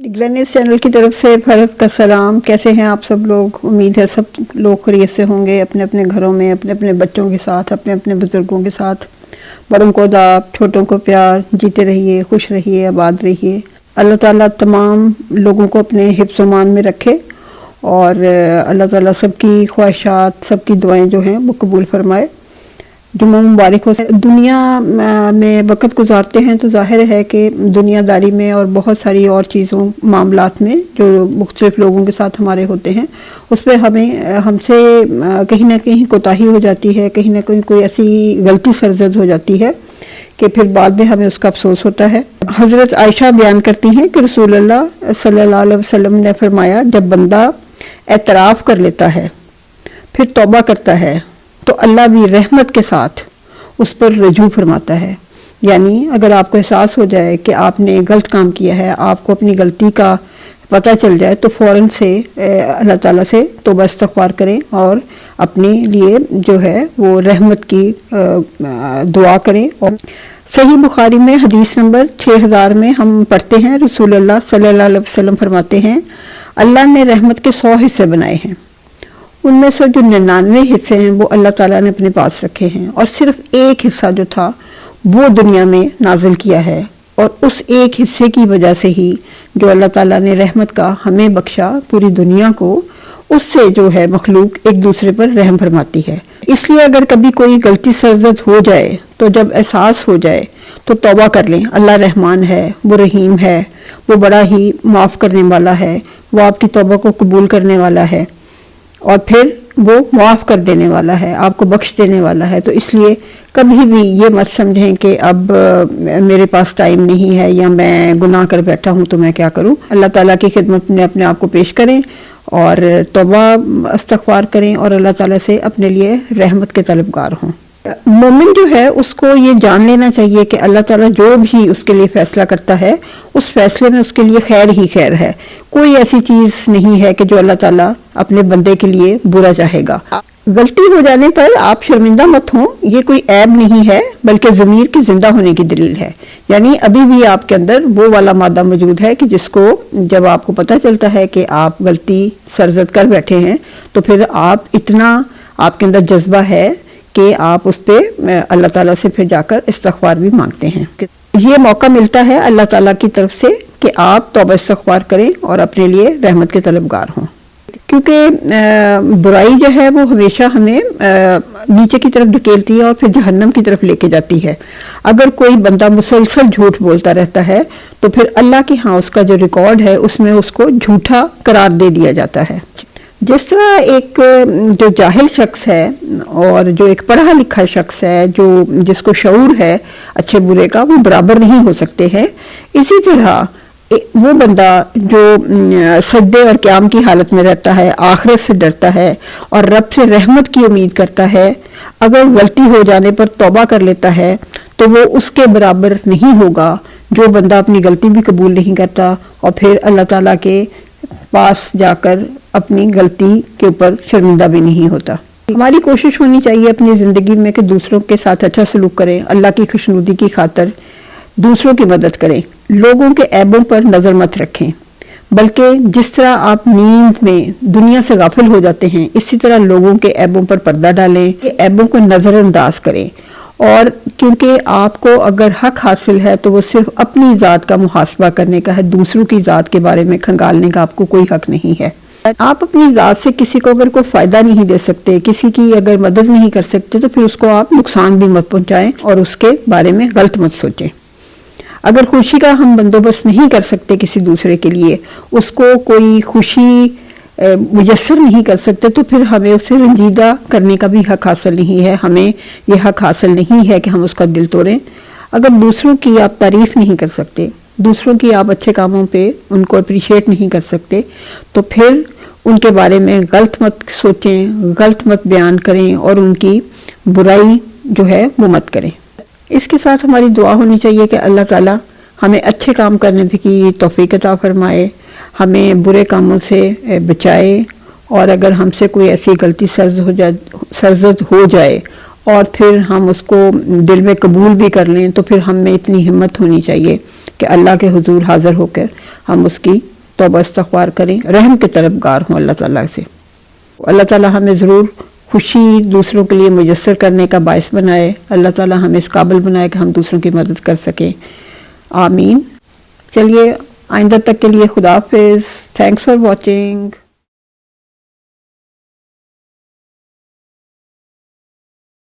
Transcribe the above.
ग्रैनिस channel की तरफ से भारत का सलाम। कैसे हैं आप सब लोग? उम्मीद है सब लोग खैरियत से होंगे, अपने अपने घरों में अपने अपने बच्चों के साथ, अपने अपने बुजुर्गों के साथ। बड़ों को दाब, छोटों को प्यार। जीते रहिए, खुश रहिए, आबाद रहिए। अल्लाह ताला तमाम लोगों को अपने हिफ्ज़-ओ-मान में रखे और अल्लाह ताला सबकी ख्वाहिशात, सबकी दुआएं जो हैं वो कबूल फरमाए। जुम्मा मुबारक हो। दुनिया में वक़्त गुजारते हैं तो ज़ाहिर है कि दुनियादारी में और बहुत सारी और चीज़ों मामलात में जो मुख्तलिफ़ लोगों के साथ हमारे होते हैं उस पर हमसे कहीं ना कहीं कोताही हो जाती है, कहीं ना कहीं कोई ऐसी गलती सरजद हो जाती है कि फिर बाद में हमें उसका अफसोस होता है। हज़रत आयशा बयान करती हैं कि रसूलुल्लाह सल्लल्लाहु अलैहि वसल्लम ने फरमाया, जब बंदा एतराफ़ कर लेता है फिर तौबा करता है तो अल्लाह भी रहमत के साथ उस पर रजू फरमाता है। यानी अगर आपको एहसास हो जाए कि आपने गलत काम किया है, आपको अपनी गलती का पता चल जाए तो फ़ौरन से अल्लाह ताला से तौबा इस्तग़फ़ार करें और अपने लिए जो है वो रहमत की दुआ करें। और सही बुखारी में हदीस नंबर 6000 में हम पढ़ते हैं, रसूलुल्लाह सल्लल्लाहु अलैहि वसल्लम फरमाते हैं, अल्लाह ने रहमत के 100 हिस्से बनाए हैं, उनमें से जो 99 हिस्से हैं वो अल्लाह ताला ने अपने पास रखे हैं और सिर्फ एक हिस्सा जो था वो दुनिया में नाजिल किया है। और उस एक हिस्से की वजह से ही जो अल्लाह ताला ने रहमत का हमें बख्शा, पूरी दुनिया को, उससे जो है मखलूक एक दूसरे पर रहम फरमाती है। इसलिए अगर कभी कोई गलती सरजद हो जाए तो जब एहसास हो जाए तो तौबा कर लें। अल्लाह रहमान है, वो रहीम है, वो बड़ा ही माफ़ करने वाला है, वो आपकी तौबा को कबूल करने वाला है और फिर वो माफ़ कर देने वाला है, आपको बख्श देने वाला है। तो इसलिए कभी भी ये मत समझें कि अब मेरे पास टाइम नहीं है या मैं गुनाह कर बैठा हूँ तो मैं क्या करूँ। अल्लाह ताला की खिदमत में अपने आप को पेश करें और तौबा इस्तग़फ़ार करें और अल्लाह ताला से अपने लिए रहमत के तलबगार हों। मोमिन जो है उसको ये जान लेना चाहिए कि अल्लाह ताला जो भी उसके लिए फ़ैसला करता है उस फैसले में उसके लिए खैर ही खैर है। कोई ऐसी चीज़ नहीं है कि जो अल्लाह ताला अपने बंदे के लिए बुरा चाहेगा। गलती हो जाने पर आप शर्मिंदा मत हों, ये कोई ऐब नहीं है बल्कि ज़मीर के ज़िंदा होने की दलील है। यानी अभी भी आपके अंदर वो वाला मादा मौजूद है कि जिसको जब आपको पता चलता है कि आप गलती सरजद कर बैठे हैं तो फिर आप इतना आपके अंदर जज्बा है कि आप उस पर अल्लाह ताला से फिर जाकर इस्तग़फ़ार भी मांगते हैं। ये मौका मिलता है अल्लाह ताला की तरफ से कि आप तौबा इस्तग़फ़ार करें और अपने लिए रहमत के तलबगार हों, क्योंकि बुराई जो है वो हमेशा हमें नीचे की तरफ धकेलती है और फिर जहन्नम की तरफ लेके जाती है। अगर कोई बंदा मुसलसल झूठ बोलता रहता है तो फिर अल्लाह के यहाँ उसका जो रिकॉर्ड है उसमें उसको झूठा करार दे दिया जाता है। जिस तरह एक जो जाहिल शख्स है और जो एक पढ़ा लिखा शख्स है जो जिसको शऊर है अच्छे बुरे का, वो बराबर नहीं हो सकते हैं, इसी तरह वो बंदा जो सजदे और क़याम की हालत में रहता है, आखिरत से डरता है और रब से रहमत की उम्मीद करता है, अगर गलती हो जाने पर तौबा कर लेता है तो वो उसके बराबर नहीं होगा जो बंदा अपनी गलती भी कबूल नहीं करता और फिर अल्लाह ताला के पास जाकर अपनी गलती के ऊपर शर्मिंदा भी नहीं होता। हमारी कोशिश होनी चाहिए अपनी ज़िंदगी में कि दूसरों के साथ अच्छा सलूक करें, अल्लाह की खुशनुदी की खातिर दूसरों की मदद करें, लोगों के ऐबों पर नज़र मत रखें, बल्कि जिस तरह आप नींद में दुनिया से गाफिल हो जाते हैं इसी तरह लोगों के ऐबों पर पर्दा डालें, ऐबों को नज़रअंदाज करें। और क्योंकि आपको अगर हक हासिल है तो वो सिर्फ अपनी ज़ात का मुहासबा करने का है, दूसरों की ज़ात के बारे में खंगालने का आपको कोई हक नहीं है। आप अपनी ज़ात से किसी को अगर कोई फ़ायदा नहीं दे सकते, किसी की अगर मदद नहीं कर सकते तो फिर उसको आप नुकसान भी मत पहुंचाएं और उसके बारे में गलत मत सोचें। अगर खुशी का हम बंदोबस्त नहीं कर सकते किसी दूसरे के लिए, उसको कोई खुशी मुयस्सर नहीं कर सकते तो फिर हमें उसे रंजीदा करने का भी हक हासिल नहीं है। हमें यह हक हासिल नहीं है कि हम उसका दिल तोड़ें। अगर दूसरों की आप तारीफ़ नहीं कर सकते, दूसरों की आप अच्छे कामों पे उनको अप्रिशिएट नहीं कर सकते तो फिर उनके बारे में गलत मत सोचें, गलत मत बयान करें और उनकी बुराई जो है वो मत करें। इसके साथ हमारी दुआ होनी चाहिए कि अल्लाह ताला हमें अच्छे काम करने की तौफीक अता फरमाए, हमें बुरे कामों से बचाए और अगर हमसे कोई ऐसी गलती सरजद हो जाए और फिर हम उसको दिल में कबूल भी कर लें तो फिर हम में इतनी हिम्मत होनी चाहिए कि अल्लाह के हुजूर हाज़िर होकर हम उसकी توبہ استغفار کریں, رحم کے طلبگار ہوں اللہ تعالیٰ سے. اللہ تعالیٰ ہمیں ضرور خوشی دوسروں کے لیے میسر کرنے کا باعث بنائے. اللہ تعالیٰ ہمیں اس قابل بنائے کہ ہم دوسروں کی مدد کر سکیں. آمین. چلیے آئندہ تک کے لیے خدا حافظ. Thanks for watching.